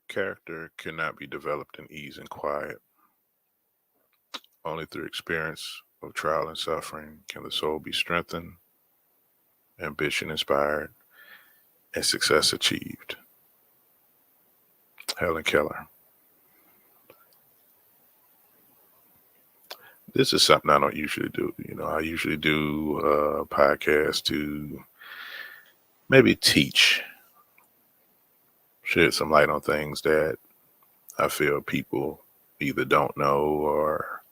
Character cannot be developed in ease and quiet. Only through experience of trial and suffering can the soul be strengthened, ambition inspired, and success achieved. Helen Keller. This is something I don't usually do. I usually do podcasts to maybe teach, shed some light on things that I feel people either don't know or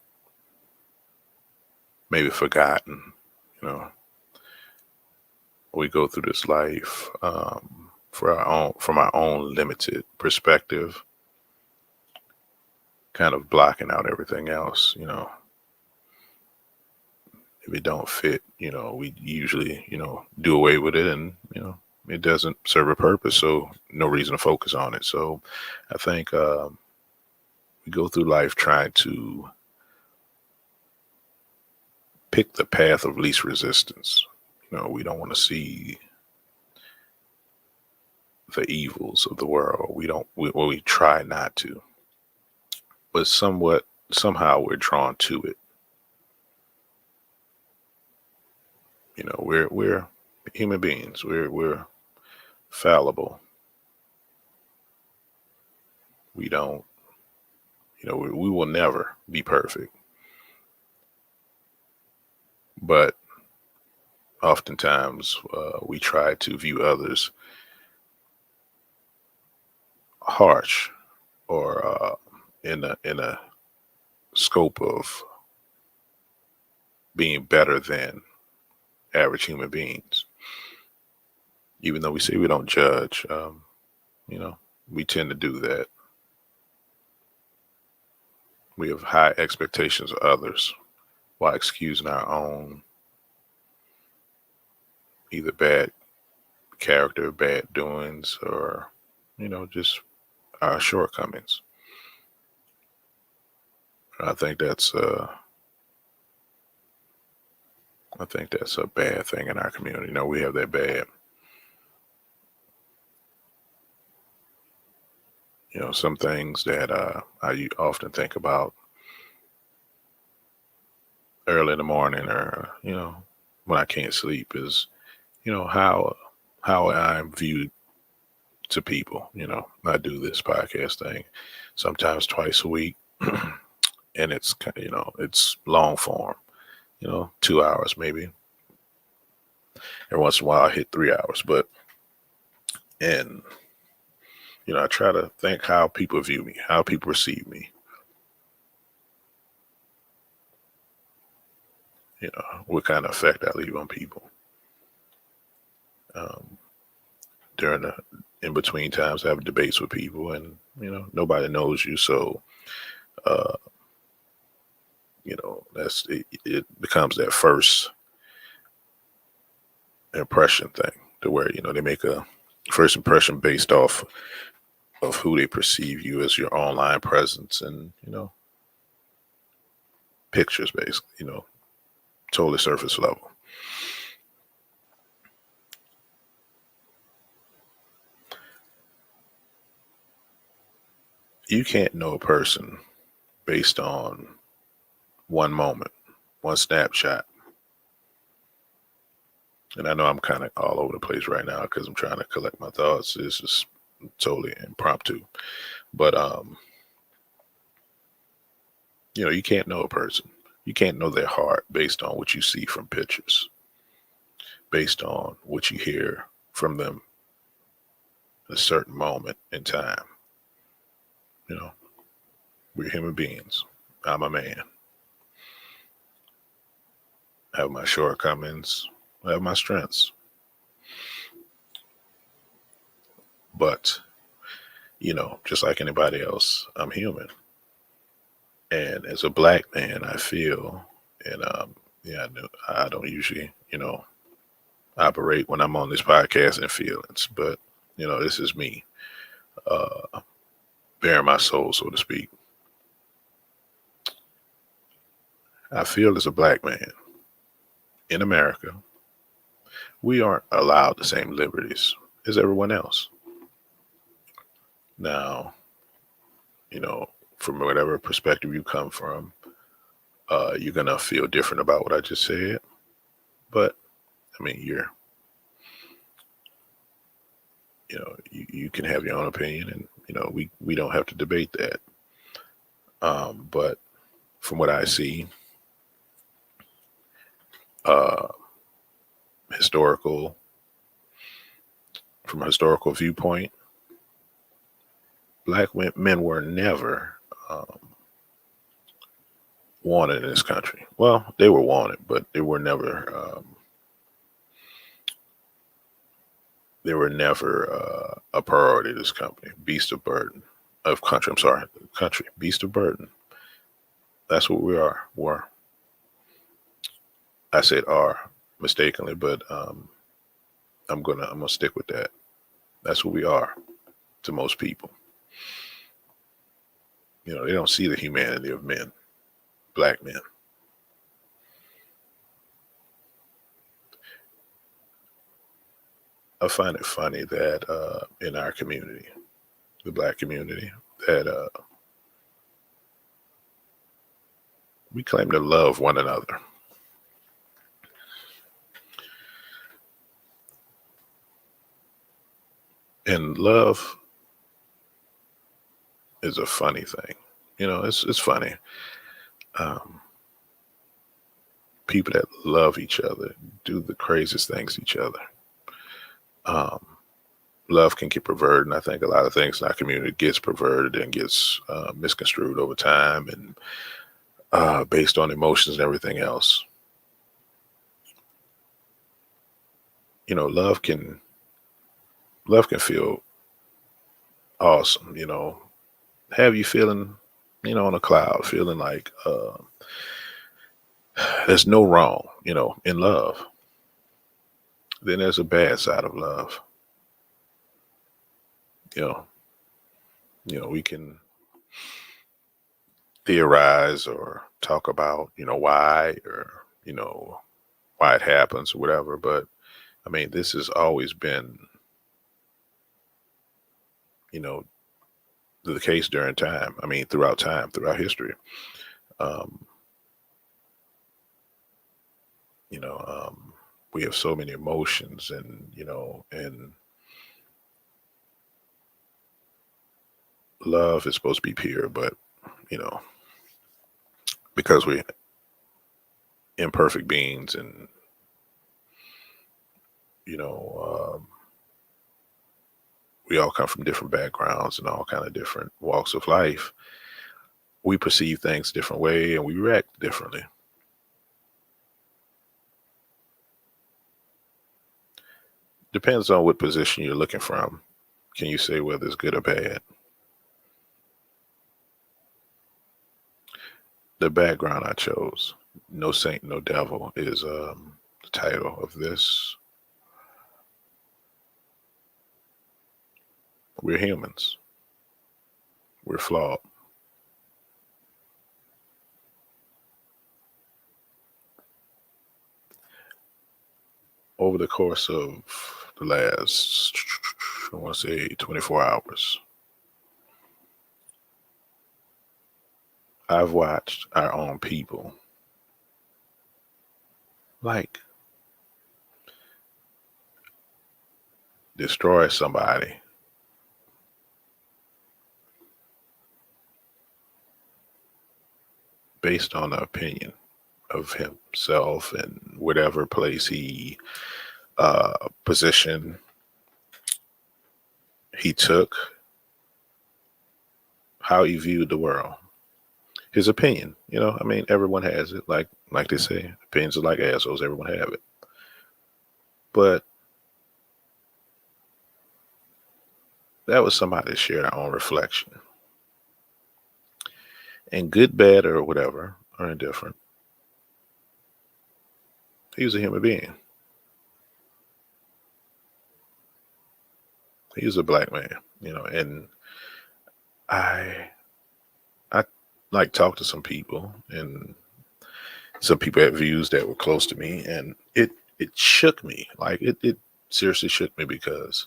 maybe forgotten. You know, we go through this life from our own limited perspective, kind of blocking out everything else. If it don't fit, we usually do away with it, and it doesn't serve a purpose, so no reason to focus on it. So I think we go through life trying to pick the path of least resistance. We don't want to see the evils of the world. We try not to, but somehow we're drawn to it. We're human beings. We're fallible. We don't, we will never be perfect, but oftentimes we try to view others harsh or in a scope of being better than average human beings. Even though we say we don't judge, we tend to do that. We have high expectations of others while excusing our own either bad character, bad doings, or just our shortcomings. I think that's a bad thing in our community. We have that bad. Some things that I often think about early in the morning, or when I can't sleep, is how I'm viewed to people. I do this podcast thing sometimes twice a week, and it's it's long form. 2 hours maybe. Every once in a while, I hit 3 hours, and I try to think how people view me, how people receive me. What kind of effect I leave on people. During the in between times, I have debates with people, and nobody knows you, so uh, it becomes that first impression thing, to where they make a first impression based off of who they perceive you as, your online presence, and pictures, basically. Totally surface level. You can't know a person based on one moment, one snapshot. And I know I'm kind of all over the place right now because I'm trying to collect my thoughts. This is totally impromptu, but you can't know a person. You can't know their heart based on what you see from pictures, based on what you hear from them in a certain moment in time. You know, we're human beings. I'm a man. I have my shortcomings. I have my strengths. But, just like anybody else, I'm human. And as a black man, I feel, and yeah, I don't usually, operate when I'm on this podcast in feelings, but this is me, uh, bearing my soul, so to speak. I feel as a black man in America, we aren't allowed the same liberties as everyone else. Now, you know, from whatever perspective you come from, you're gonna feel different about what I just said. But I mean, you can have your own opinion, and we don't have to debate that. But from what I see, uh, historical from a historical viewpoint, black men were never wanted in this country. Well, they were wanted, but they were never a priority of this company. Beast of burden of country. I'm sorry, country. Beast of burden. That's what we are. Were. I said are mistakenly, but I'm gonna stick with that. That's what we are to most people. They don't see the humanity of men, black men. I find it funny that in our community, the black community, that we claim to love one another. And love is a funny thing. It's funny. Um, People that love each other do the craziest things to each other. Um, Love can get perverted, and I think a lot of things in our community gets perverted and gets misconstrued over time, and based on emotions and everything else. Love can feel awesome. Have you feeling, on a cloud, feeling like there's no wrong, in love. Then there's a bad side of love. You know, we can theorize or talk about, why, or why it happens or whatever. But I mean, this has always been, you know, the case during time. I mean, throughout time, throughout history. Um, you know, we have so many emotions, and love is supposed to be pure, but you know, because we're imperfect beings, and you know, we all come from different backgrounds and all kind of different walks of life. We perceive things a different way, and we react differently. Depends on what position you're looking from. Can you say whether it's good or bad? The background I chose, "No Saint, No Devil," is the title of this. We're humans. We're flawed. Over the course of the last, I want to say, 24 hours, I've watched our own people, like, destroy somebody based on the opinion of himself and whatever place position he took, how he viewed the world, his opinion. I mean, everyone has it. Like they say, opinions are like assholes. Everyone have it. But that was somebody that shared our own reflection. And good, bad, or whatever, or indifferent, he was a human being. He was a black man, and I I like talked to some people, and some people had views that were close to me, and it shook me. Like it seriously shook me, because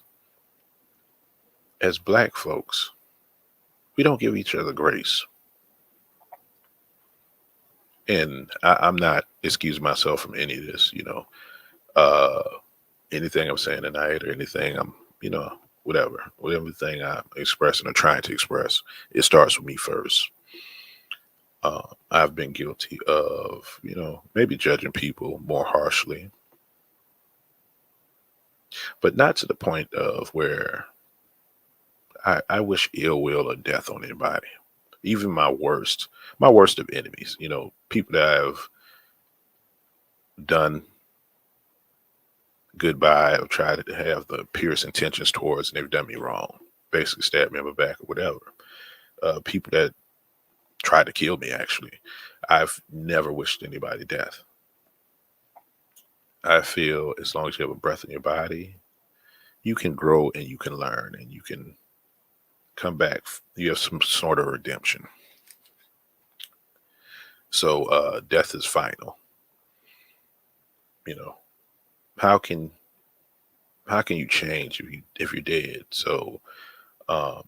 as black folks, we don't give each other grace. And I'm not excusing myself from any of this, uh, anything I'm saying tonight or anything whatever thing I'm expressing or trying to express, it starts with me first. I've been guilty of, maybe judging people more harshly, but not to the point of where I wish ill will or death on anybody. Even my worst of enemies, people that I've done goodbye or tried to have the purest intentions towards, and they've done me wrong, basically stabbed me in the back or whatever. People that tried to kill me, actually, I've never wished anybody death. I feel as long as you have a breath in your body, you can grow and you can learn and you can come back. You have some sort of redemption. So death is final. You know, how can you change if you're dead? So um,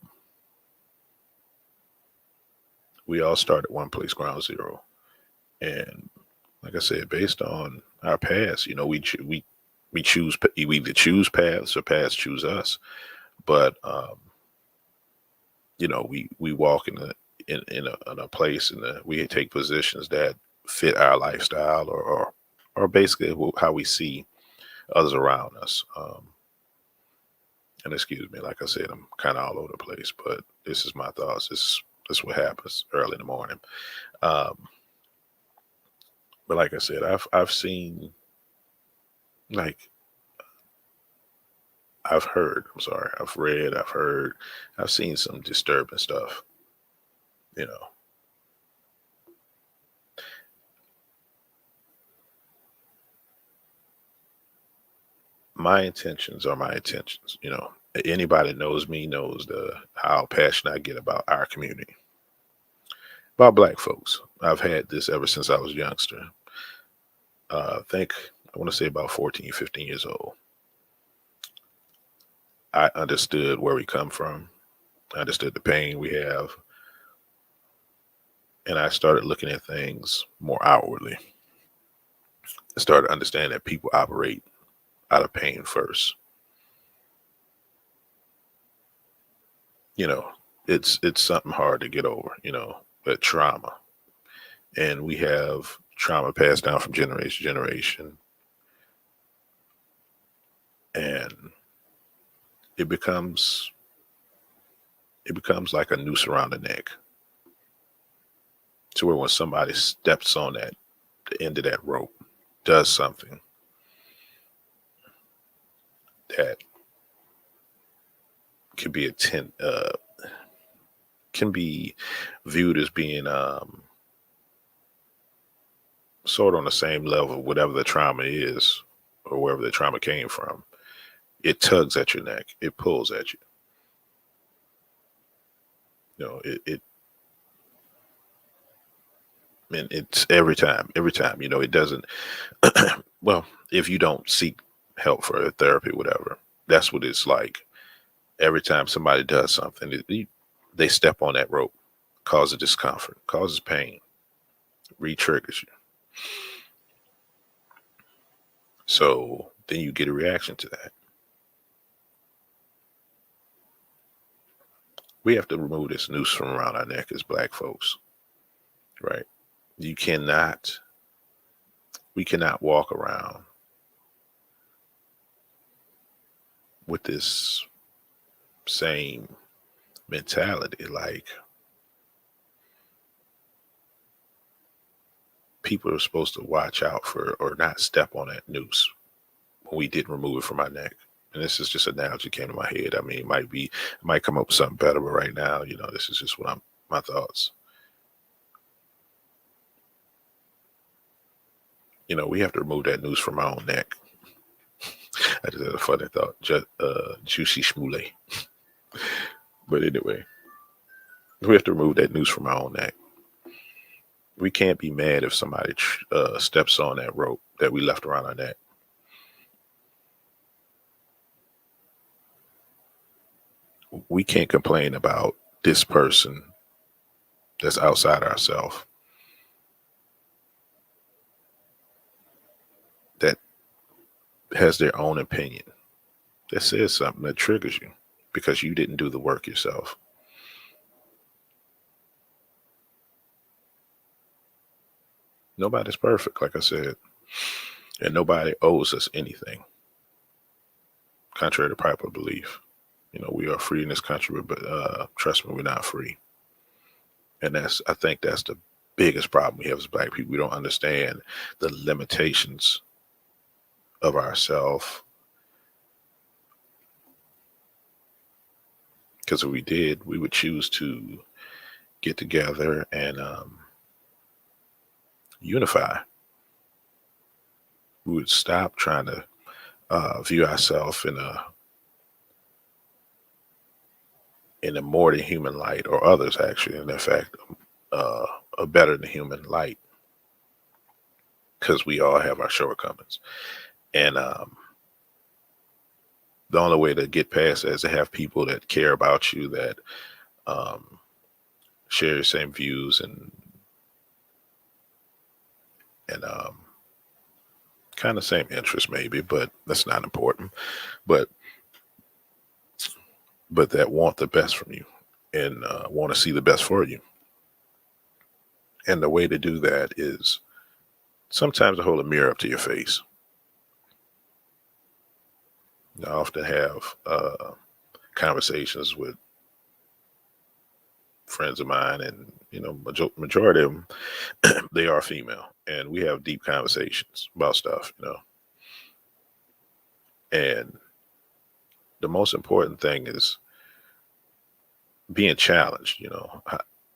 we all start at one place, ground zero, and like I said, based on our past, we choose we either choose paths or paths choose us. But we walk in a place and we take positions that fit our lifestyle or basically how we see others around us. And excuse me, like I said, I'm kind of all over the place, but this is my thoughts. This is what happens early in the morning. Um, but like I said, I've seen, like, I've heard. I'm sorry. I've read. I've heard. I've seen some disturbing stuff. You know, my intentions are my intentions. Anybody knows me knows the how passionate I get about our community, about Black folks. I've had this ever since I was a youngster. I want to say about 14, 15 years old. I understood where we come from. I understood the pain we have, and I started looking at things more outwardly. I started understanding that people operate out of pain first. You know, it's something hard to get over. That trauma, and we have trauma passed down from generation to generation, and it becomes it becomes like a noose around the neck, to where when somebody steps on the end of that rope, does something that can be can be viewed as being sort of on the same level, whatever the trauma is or wherever the trauma came from. It tugs at your neck, it pulls at you. It and it's every time. It doesn't. Well, if you don't seek help for therapy, whatever, that's what it's like. Every time somebody does something, they step on that rope, causes discomfort, causes pain, re-triggers you. So then you get a reaction to that. We have to remove this noose from around our neck as Black folks, right? You cannot, we cannot walk around with this same mentality. Like, people are supposed to watch out for or not step on that noose when we didn't remove it from our neck. And this is just an analogy came to my head. I mean, it might come up with something better, but right now, this is just my thoughts. We have to remove that noose from our own neck. I just had a funny thought, juicy schmule. But anyway, we have to remove that noose from our own neck. We can't be mad if somebody steps on that rope that we left around our neck. We can't complain about this person that's outside ourselves that has their own opinion, that says something that triggers you because you didn't do the work yourself. Nobody's perfect, like I said, and nobody owes us anything, contrary to popular belief. We are free in this country, but trust me, we're not free. And I think that's the biggest problem we have as Black people. We don't understand the limitations of ourselves. Because if we did, we would choose to get together and unify. We would stop trying to view ourselves in a more than human light, or others actually, in fact, a better than human light, because we all have our shortcomings. And the only way to get past that is to have people that care about you, that um, share the same views and kind of same interests, maybe, but that's not important. But that want the best from you and want to see the best for you. And the way to do that is sometimes to hold a mirror up to your face. I often have conversations with friends of mine, and majority of them they are female, and we have deep conversations about stuff. And the most important thing is being challenged.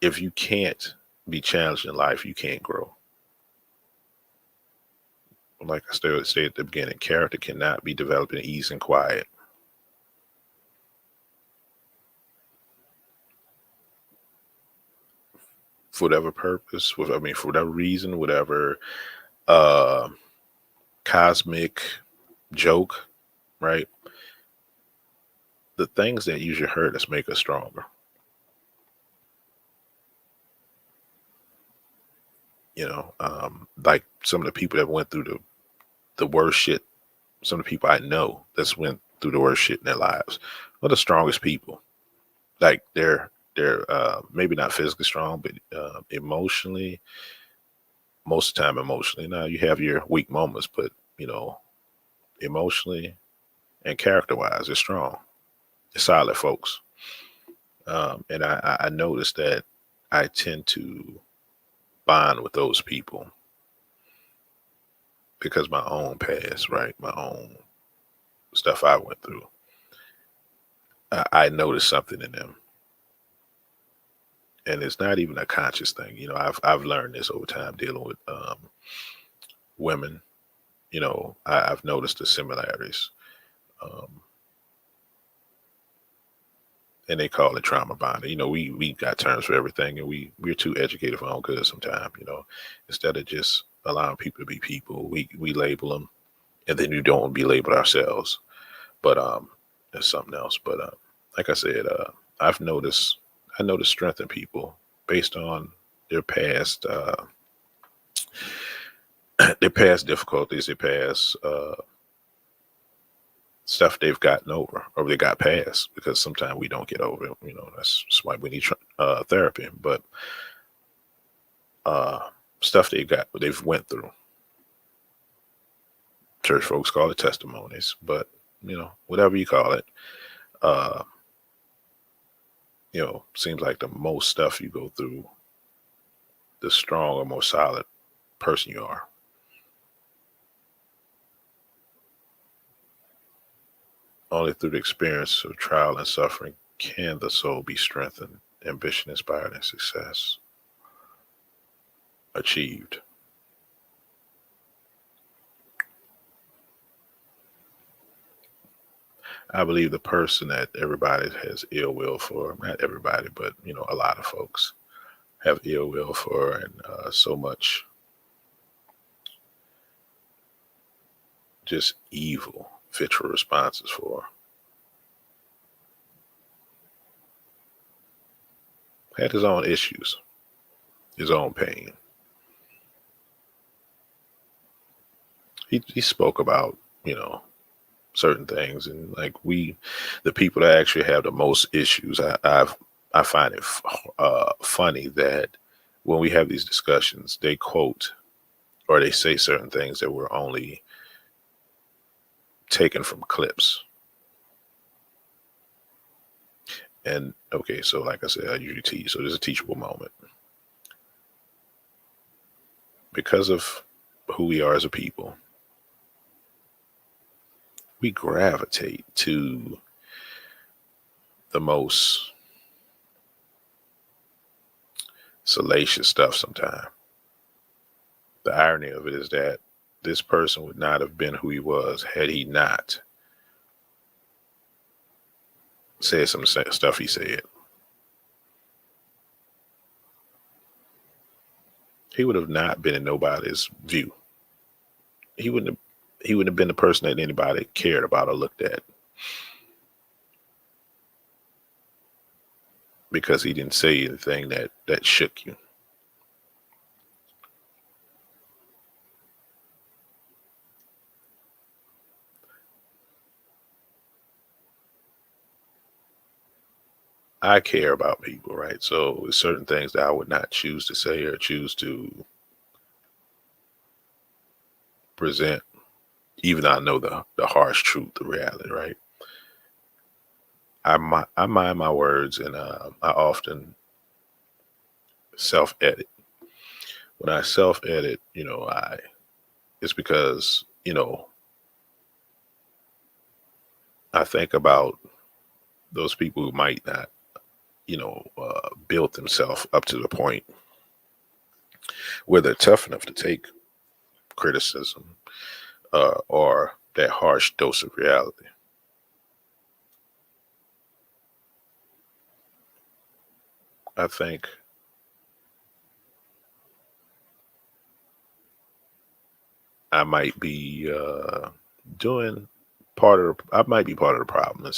If you can't be challenged in life, you can't grow. Like I stated at the beginning, character cannot be developed in ease and quiet. For whatever purpose, for whatever reason, whatever uh, cosmic joke, right? The things that usually hurt us make us stronger. Like some of the people that went through the worst shit. Some of the people I know that's went through the worst shit in their lives are the strongest people. Like they're maybe not physically strong, but emotionally, most of the time emotionally. Now you have your weak moments, but emotionally and character wise, they're strong. They're solid folks. And I noticed that I tend to bond with those people because my own past, right? My own stuff I went through. I noticed something in them, and it's not even a conscious thing. I've learned this over time dealing with women. I've noticed the similarities, um, and they call it trauma bonding. We got terms for everything, and we're too educated for our own good sometimes. Instead of just allowing people to be people, we label them, and then we don't be labeled ourselves. But that's something else. But like I said, I noticed strength in people based on their past their past difficulties, their past stuff they've gotten over or they got past, because sometimes we don't get over it. That's why we need therapy. But uh, stuff they've went through. Church folks call it testimonies, but whatever you call it, uh, seems like the most stuff you go through, the stronger, more solid person you are. Only through the experience of trial and suffering can the soul be strengthened, ambition inspired, and success achieved. I believe the person that everybody has ill will for, not everybody, but a lot of folks have ill will for, and so much just evil, vitriol responses for, had his own issues, his own pain. He spoke about, certain things, and like the people that actually have the most issues, I find it funny that when we have these discussions, they quote or they say certain things that were only taken from clips. And okay, so like I said, I usually teach, so there's a teachable moment because of who we are as a people. We gravitate to the most salacious stuff sometimes. The irony of it is that this person would not have been who he was had he not said some stuff he said. He would have not been in nobody's view. He wouldn't have he wouldn't have been the person that anybody cared about or looked at because he didn't say anything that shook you. I care about people, right? So there's certain things that I would not choose to say or choose to present, even though I know the harsh truth, the reality, right? I mind my words, and I often self edit. When I self edit, I it's because I think about those people who might not, build themselves up to the point where they're tough enough to take criticism or that harsh dose of reality. I think I might be doing I might be part of the problem at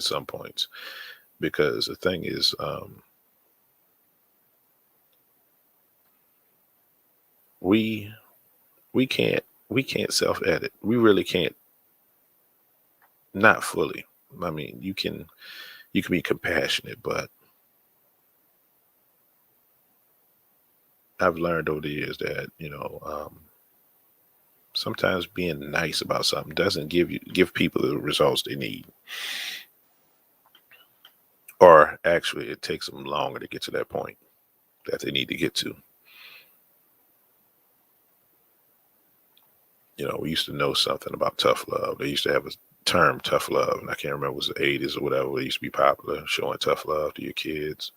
some points because the thing is, we we can't self edit. We really can't, not fully. I mean, you can be compassionate, but I've learned over the years that sometimes being nice about something doesn't give people the results they need, or actually, it takes them longer to get to that point that they need to get to. We used to know something about tough love. They used to have a term, tough love, and I can't remember, it was the 80s or whatever. It used to be popular, showing tough love to your kids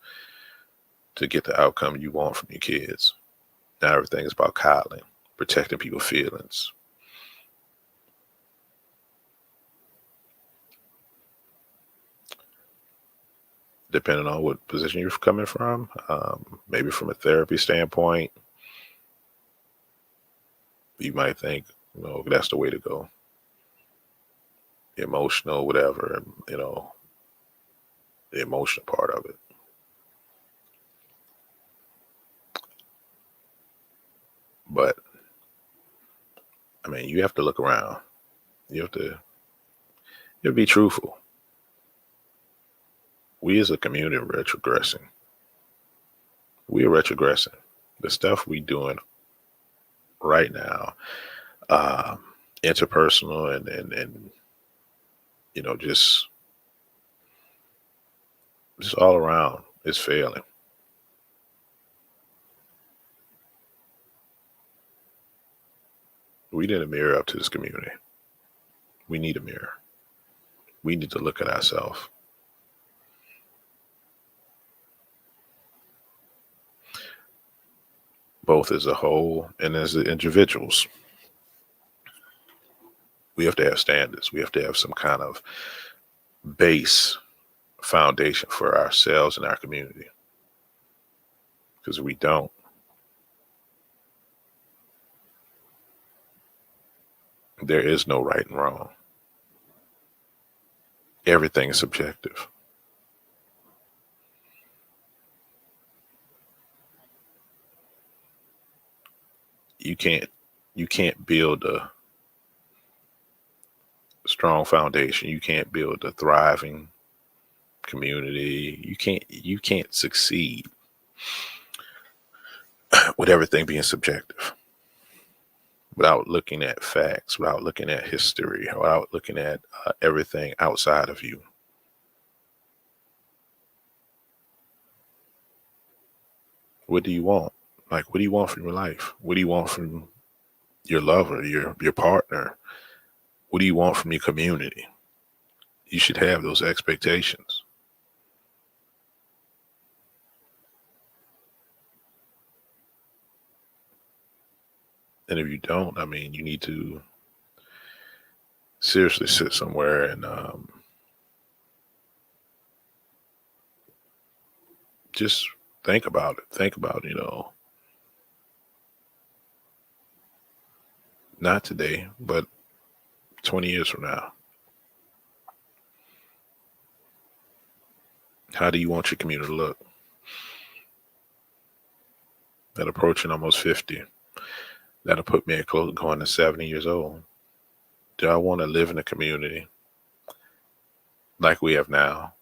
to get the outcome you want from your kids. Now everything is about coddling, protecting people's feelings. Depending on what position you're coming from, maybe from a therapy standpoint, you might think, that's the way to go. Emotional, whatever, the emotional part of it. But I mean, you have to look around. You have to be truthful. We as a community are retrogressing. We are retrogressing. The stuff we doing right now, um, interpersonal and just all around is failing. We need a mirror up to this community. We need a mirror. We need to look at ourselves, both as a whole and as the individuals. We have to have standards. We have to have some kind of base foundation for ourselves and our community. Because if we don't, there is no right and wrong. Everything is subjective. you can't build a strong foundation. You can't build a thriving community. You can't succeed with everything being subjective, without looking at facts, without looking at history, without looking at everything outside of you. What do you want? Like, what do you want from your life? What do you want from your lover, your partner? What do you want from your community? You should have those expectations. And if you don't, I mean, you need to seriously sit somewhere and just think about it. Think about, not today, but 20 years from now. How do you want your community to look? That approaching almost 50, that'll put me at close going to 70 years old. Do I want to live in a community like we have now?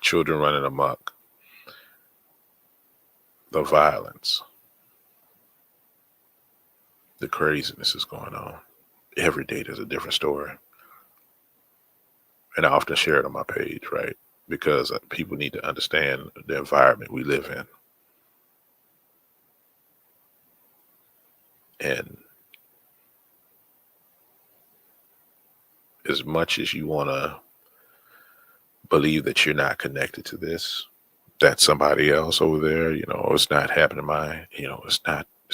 Children running amok, the violence, the craziness is going on. Every day there's a different story. And I often share it on my page, right? Because people need to understand the environment we live in. And as much as you want to believe that you're not connected to this, that's somebody else over there, it's not happening to mine, it's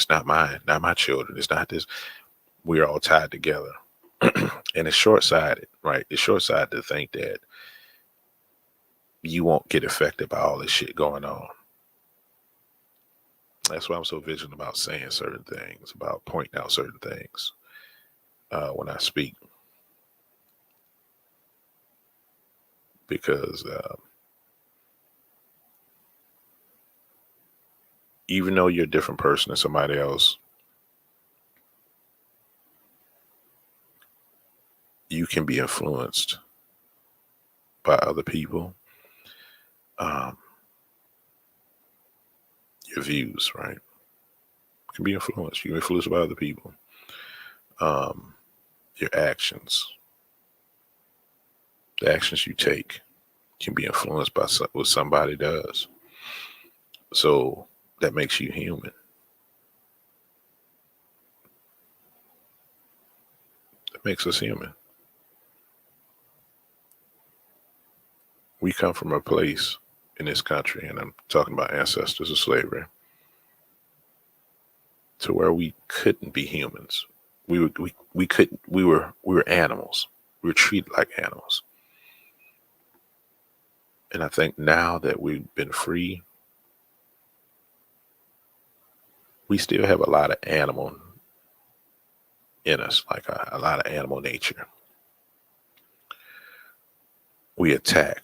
not mine, not my children, it's not this. We're all tied together. And it's short-sighted, right? It's short-sighted to think that you won't get affected by all this shit going on. That's why I'm so vigilant about saying certain things, about pointing out certain things when I speak. Because even though you're a different person than somebody else, you can be influenced by other people. Your views, right? Can be influenced. You can be influenced by other people. Your actions, the actions you take, can be influenced by what somebody does. So that makes you human. That makes us human. We come from a place in this country, and I'm talking about ancestors of slavery, to where we couldn't be humans. We couldn't. We were animals. We were treated like animals. And I think now that we've been free, we still have a lot of animal in us, like a lot of animal nature. We attack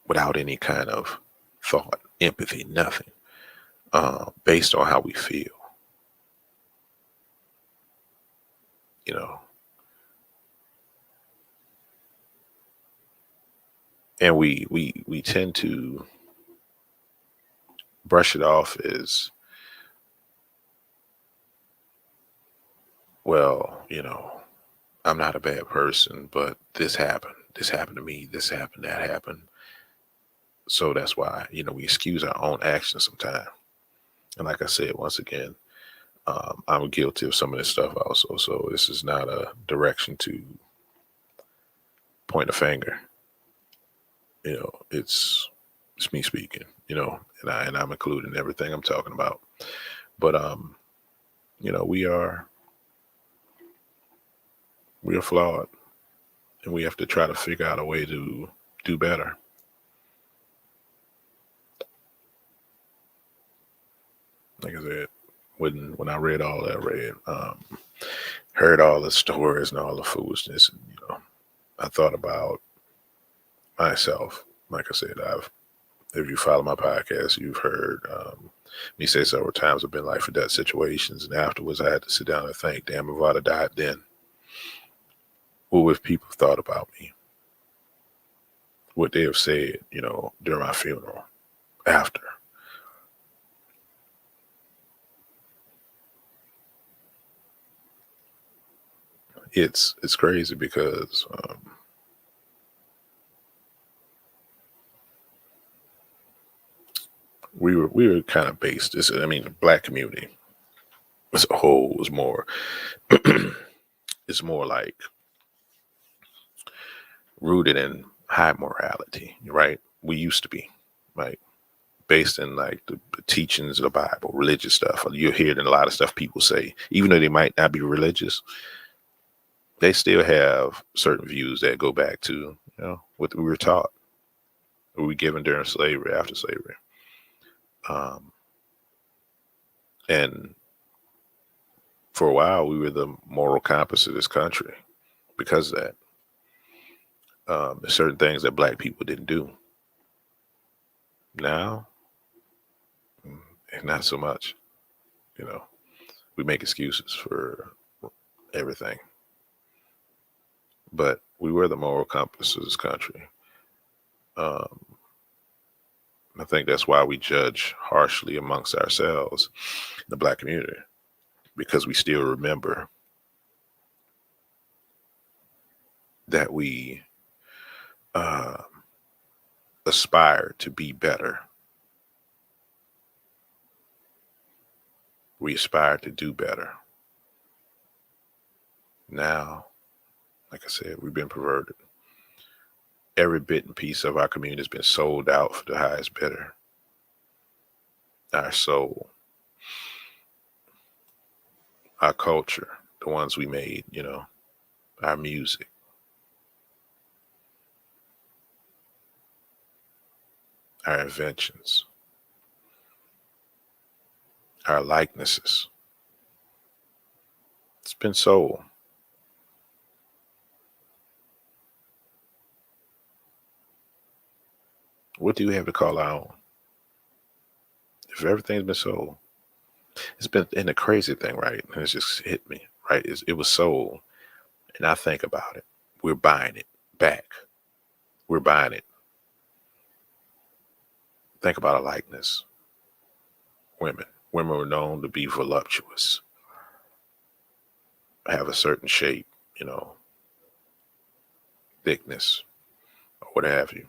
without any kind of thought, empathy, nothing, based on how we feel. And we tend to brush it off as, well, I'm not a bad person, but this happened. This happened to me. This happened. That happened. So that's why, we excuse our own actions sometimes. And like I said, once again, I'm guilty of some of this stuff also. So this is not a direction to point a finger. It's me speaking, and I'm including everything I'm talking about. But we are flawed, and we have to try to figure out a way to do better. Like I said, when I read all that, heard all the stories and all the foolishness, and I thought about myself. Like I said, I've If you follow my podcast, you've heard me say several times I've been life or death situations. And afterwards, I had to sit down and think, damn, if I'd have died then, what would people have thought about me? What they have said, during my funeral, after. It's crazy because we were kind of based. The black community as a whole was more. It's more like rooted in high morality, right? We used to be, right? Based in like the teachings of the Bible, religious stuff. You'll hear it in a lot of stuff people say, even though they might not be religious, they still have certain views that go back to, what we were taught, what we were given during slavery, after slavery. Um, and for a while, we were the moral compass of this country because of that. There's certain things that black people didn't do. Now, not so much. We make excuses for everything. But we were the moral compass of this country. Um, I think that's why we judge harshly amongst ourselves, the black community, because we still remember that we uh, aspire to be better. We aspire to do better. Now, like I said, we've been perverted. Every bit and piece of our community has been sold out for the highest bidder. Our soul, our culture, the ones we made, our music, our inventions, our likenesses. It's been sold. What do we have to call our own? If everything's been sold, it's been, and the crazy thing, right? And it's just hit me, right? It was sold. And I think about it. We're buying it back. We're buying it. Think about a likeness. Women. Women were known to be voluptuous, have a certain shape, thickness, or what have you.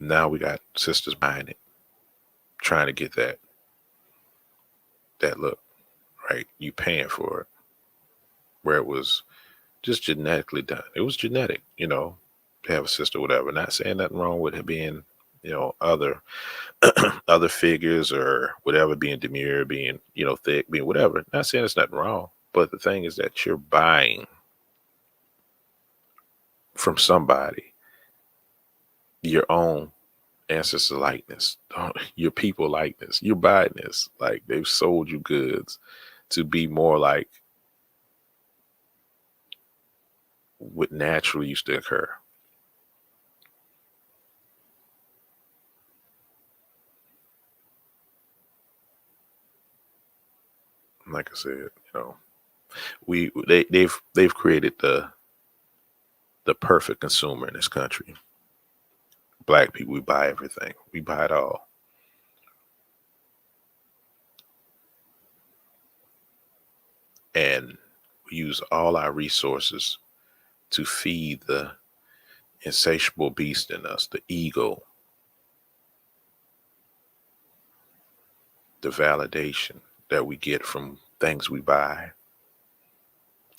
Now we got sisters buying it, trying to get that look, right? You paying for it, where it was just genetically done. It was genetic, to have a sister, whatever. Not saying nothing wrong with it being, other other figures or whatever, being demure, being, thick, being whatever. Not saying there's nothing wrong. But the thing is that you're buying from somebody your own ancestor likeness, your people likeness. You're buying this. Like they've sold you goods to be more like what naturally used to occur. Like I said, they've created the perfect consumer in this country. Black people, we buy everything. We buy it all. And we use all our resources to feed the insatiable beast in us, the ego, the validation that we get from things we buy.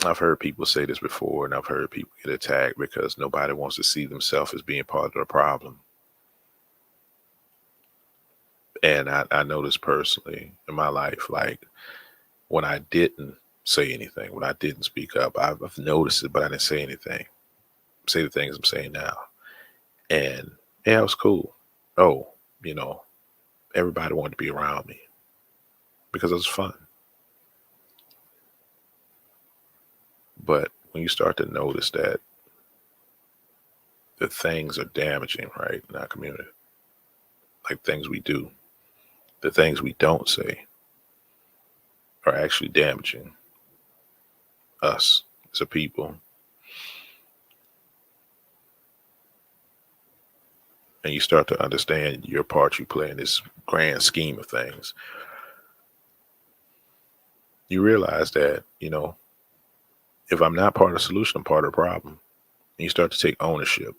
I've heard people say this before, and I've heard people get attacked because nobody wants to see themselves as being part of the problem. And I know this personally in my life, like when I didn't say anything, when I didn't speak up, I've noticed it, but I didn't say anything. Say the things I'm saying now. And yeah, it was cool. Oh, everybody wanted to be around me because it was fun. But when you start to notice that the things are damaging, right, in our community. Like things we do, the things we don't say are actually damaging us as a people. And you start to understand your part you play in this grand scheme of things. You realize that, if I'm not part of the solution, I'm part of the problem. And you start to take ownership.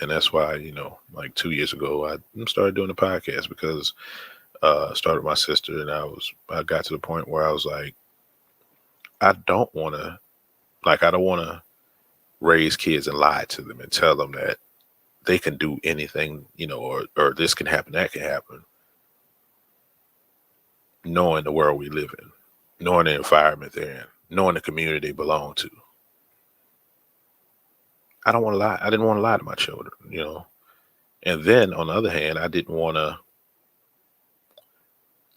And that's why, like 2 years ago, I started doing a podcast because I started with my sister, and I got to the point where I was like, I don't want to raise kids and lie to them and tell them that they can do anything, or this can happen, that can happen, knowing the world we live in, knowing the environment they're in, knowing the community they belong to. I don't want to lie. I didn't want to lie to my children. And then on the other hand, I didn't want to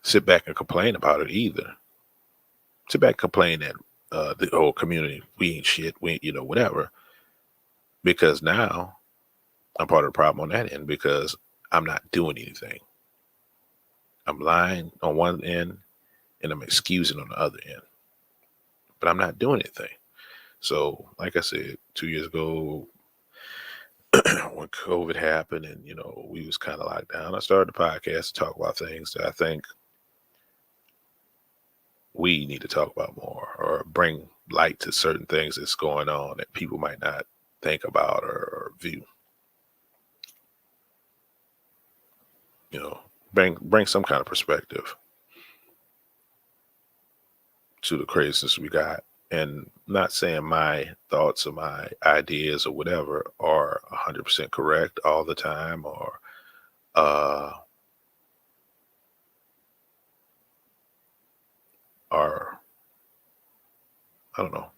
sit back and complain about it either. Sit back and complain that the whole community, we ain't shit, we ain't, whatever. Because now I'm part of the problem on that end because I'm not doing anything. I'm lying on one end and I'm excusing on the other end. But I'm not doing anything. So, like I said, 2 years ago, when COVID happened and, we was kind of locked down, I started the podcast to talk about things that I think we need to talk about more or bring light to certain things that's going on that people might not think about or view. Bring some kind of perspective to the craziness we got. And not saying my thoughts or my ideas or whatever are 100% correct all the time or are, I don't know,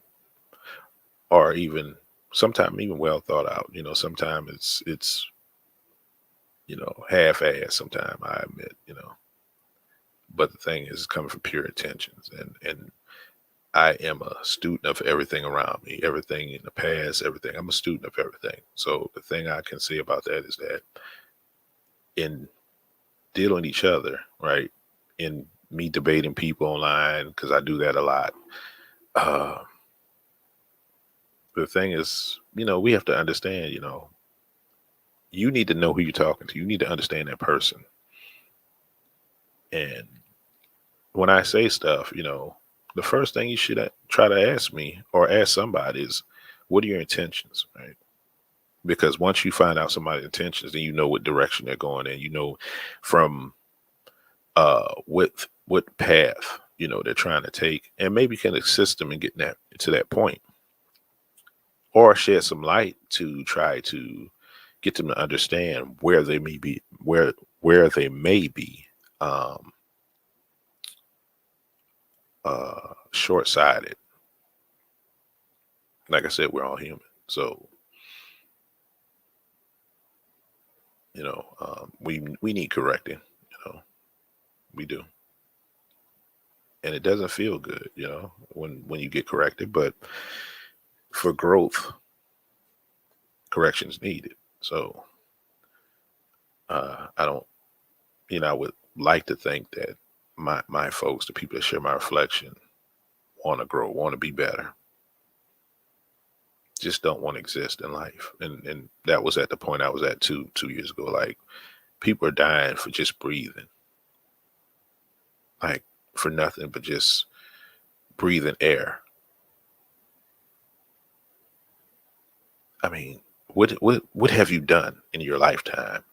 or even sometimes even well thought out. Sometimes it's half-assed. Sometimes I admit. But the thing is, it's coming from pure intentions, and I am a student of everything around me, everything in the past, everything. I'm a student of everything. So the thing I can say about that is that in dealing with each other, right, in me debating people online, because I do that a lot. Uh, the thing is, we have to understand, you need to know who you're talking to. You need to understand that person. And when I say stuff, the first thing you should try to ask me or ask somebody is, what are your intentions, right? Because once you find out somebody's intentions, then you know what direction they're going in. From what path they're trying to take, and maybe can assist them in getting that to that point, or shed some light to try to get them to understand where they may be, where they may be short-sighted. Like I said, we're all human, so we need correcting. We do, and it doesn't feel good, when you get corrected. But for growth, correction is needed. So I don't, I would like to think that my folks, the people that share my reflection, want to grow, want to be better, just don't want to exist in life. And that was at the point I was at 2 years ago. Like, people are dying for just breathing, like for nothing but just breathing air. I mean, what have you done in your lifetime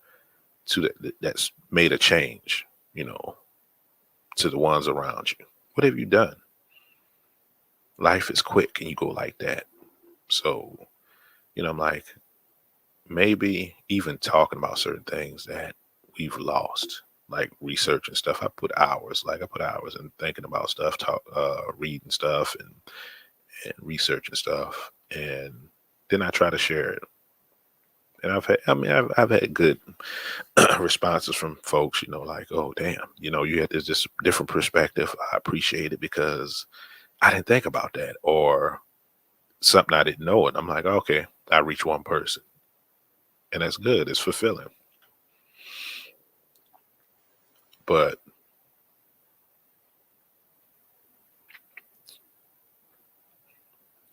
that's made a change, to the ones around you? What have you done? Life is quick and you go like that. So, I'm like, maybe even talking about certain things that we've lost, like researching stuff. I put hours in thinking about stuff, reading stuff and researching stuff. And then I try to share it. And I've had good responses from folks, like, oh, damn, you had this different perspective. I appreciate it because, I didn't think about that, or something I didn't know. And I'm like, okay, I reached one person, and that's good. It's fulfilling. But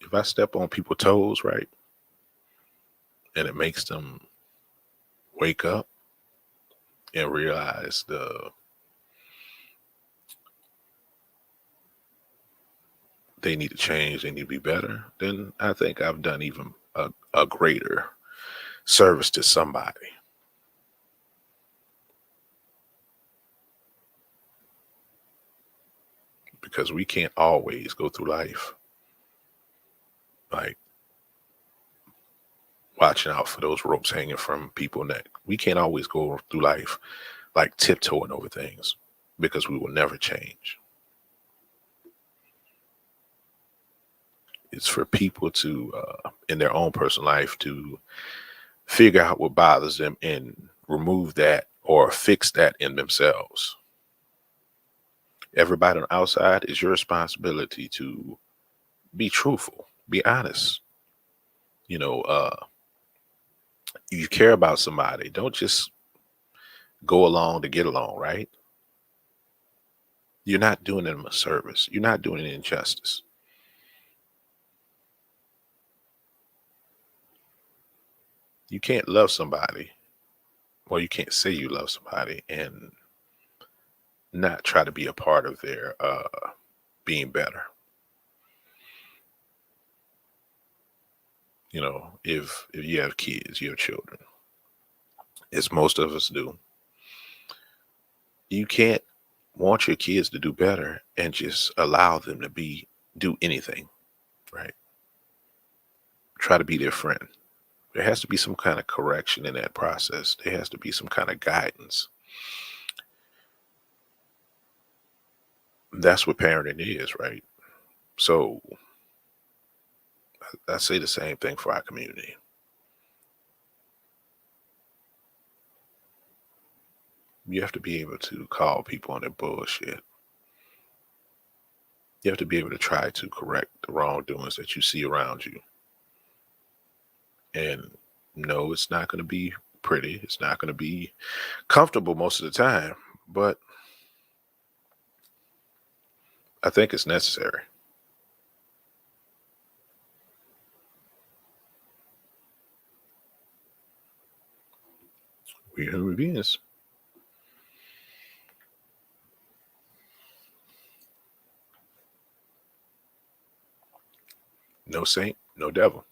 if I step on people's toes, right, and it makes them wake up and realize they need to change, they need to be better, then I think I've done even a greater service to somebody. Because we can't always go through life like watching out for those ropes hanging from people's neck. We can't always go through life like tiptoeing over things because we will never change. It's for people to, in their own personal life, to figure out what bothers them and remove that or fix that in themselves. Everybody on the outside, is your responsibility to be truthful, be honest. You know, you care about somebody, don't just go along to get along, right? You're not doing them a service. You're not doing it injustice. You can't love somebody, well, you can't say you love somebody and not try to be a part of their being better. You know, if you have kids, you have children, as most of us do, you can't want your kids to do better and just allow them to do anything, right? Try to be their friend. There has to be some kind of correction in that process. There has to be some kind of guidance. That's what parenting is, right? So I say the same thing for our community. You have to be able to call people on their bullshit. You have to be able to try to correct the wrongdoings that you see around you. And no, it's not going to be pretty. It's not going to be comfortable most of the time, but I think it's necessary. We're human beings. No saint, no devil.